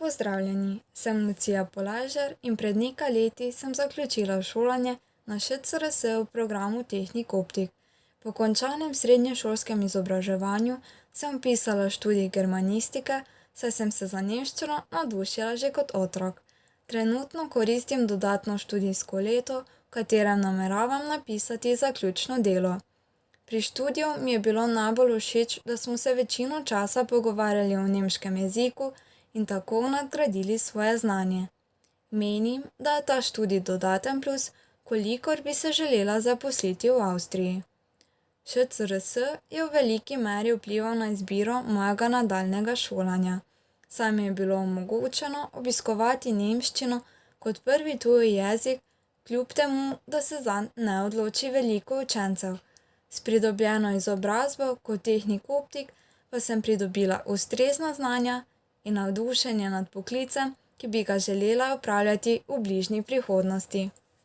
Pozdravljeni, sem Lucija Polažar in pred nekaj leti sem zaključila šolanje na ŠCRS v programu Tehnik Optik. Po končanem srednješolskem izobraževanju sem vpisala študij germanistike, saj sem se za nemščino navdušila že kot otrok. Trenutno koristim dodatno študijsko leto, v katerem nameravam napisati zaključno delo. Pri študiju mi je bilo najbolj všeč, da smo se večino časa pogovarjali o nemškem jeziku in tako nadgradili svoje znanje. Menim, da je ta študij dodaten plus, kolikor bi se želela zaposliti v Avstriji. ŠCRS je v veliki meri vplival na izbiro mojega nadaljnjega šolanja, saj mi je bilo omogočeno obiskovati nemščino kot prvi tuji jezik, kljub temu, da se zanj ne odloči veliko učencev. S pridobljeno izobrazbo kot tehnik optik pa sem pridobila ustrezna znanja in navdušenje nad poklicem, ki bi ga želela opravljati v bližnji prihodnosti.